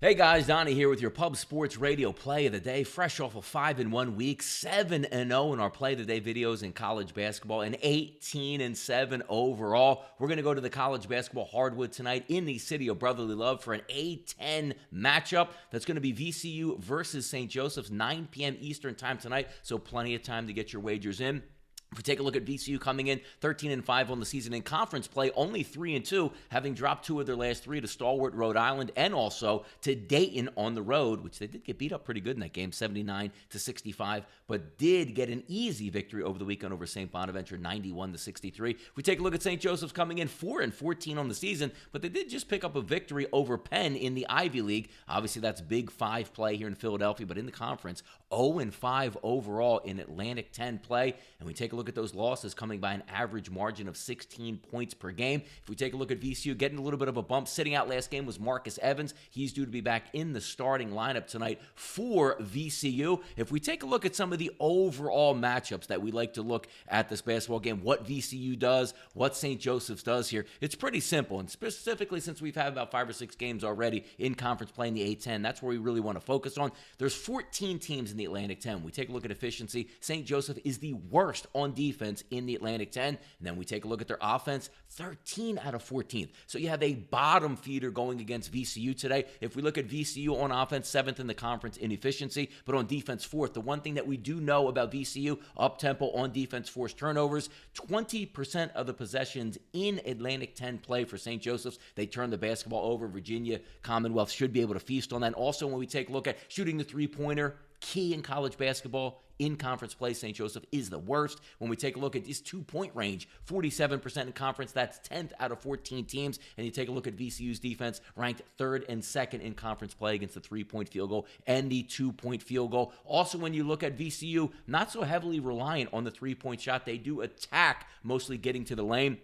Hey guys, Donnie here with your Pub Sports Radio Play of the Day, fresh off a 5-1 week, 7-0 in our Play of the Day videos in college basketball, and 18-7 overall. We're going to go to the college basketball hardwood tonight in the city of brotherly love for an A-10 matchup. That's going to be VCU versus St. Joseph's, 9 p.m. Eastern time tonight, so plenty of time to get your wagers in. If we take a look at VCU coming in 13-5 on the season in conference play, only 3-2, having dropped 2 of their last 3 to stalwart Rhode Island and also to Dayton on the road, which they did get beat up pretty good in that game, 79-65, but did get an easy victory over the weekend over St. Bonaventure, 91-63. If we take a look at St. Joseph's coming in 4-14 on the season, but they did just pick up a victory over Penn in the Ivy League. Obviously, that's Big 5 play here in Philadelphia, but in the conference, 0-5 overall in Atlantic 10 play. And we take a look at those losses coming by an average margin of 16 points per game. If we take a look at VCU, getting a little bit of a bump. Sitting out last game was Marcus Evans. He's due to be back in the starting lineup tonight for VCU. If we take a look at some of the overall matchups that we like to look at this basketball game, what VCU does, what St. Joseph's does here, it's pretty simple. And specifically, since we've had about 5 or 6 games already in conference play in the A-10, that's where we really want to focus on. There's 14 teams in the Atlantic 10. We take a look at efficiency. St. Joseph is the worst on defense in the Atlantic 10. And then we take a look at their offense, 13 out of 14th. So you have a bottom feeder going against VCU today. If we look at VCU on offense, 7th in the conference in efficiency, but on defense, 4th. The one thing that we do know about VCU, up-tempo on defense, forced turnovers, 20% of the possessions in Atlantic 10 play for St. Joseph's. They turn the basketball over. Virginia Commonwealth should be able to feast on that. Also, when we take a look at shooting the three-pointer, key in college basketball, in conference play, St. Joseph is the worst. When we take a look at this two-point range, 47% in conference, that's 10th out of 14 teams. And you take a look at VCU's defense, ranked 3rd and 2nd in conference play against the 3-point field goal and the 2-point field goal. Also, when you look at VCU, not so heavily reliant on the 3-point shot. They do attack, mostly getting to the lane.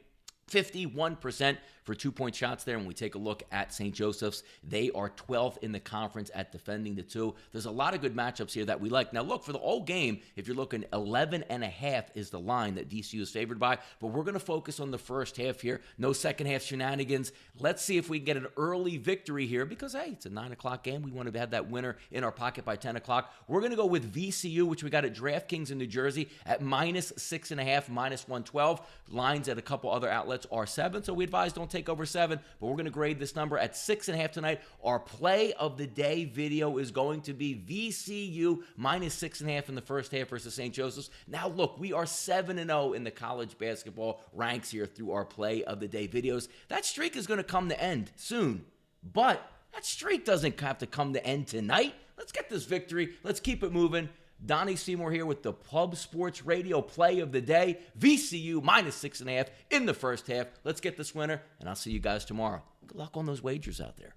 51% for 2-point shots there. When we take a look at St. Joseph's, they are 12th in the conference at defending the 2. There's a lot of good matchups here that we like. Now, look, for the whole game, if you're looking, 11.5 is the line that VCU is favored by, but we're going to focus on the first half here. No second half shenanigans. Let's see if we can get an early victory here because, hey, it's a 9 o'clock game. We want to have that winner in our pocket by 10 o'clock. We're going to go with VCU, which we got at DraftKings in New Jersey at -6.5, -112. Lines at a couple other outlets are 7, so we advise don't take over 7, but we're going to grade this number at 6.5 tonight. Our play of the day video is going to be VCU -6.5 in the first half versus St. Joseph's. Now look, we are 7-0 in the college basketball ranks here through our play of the day videos. That streak is going to come to end soon, but that streak doesn't have to come to end tonight. Let's get this victory. Let's keep it moving. Donnie Seymour here with the Pub Sports Radio Play of the Day. VCU -6.5 in the first half. Let's get this winner, and I'll see you guys tomorrow. Good luck on those wagers out there.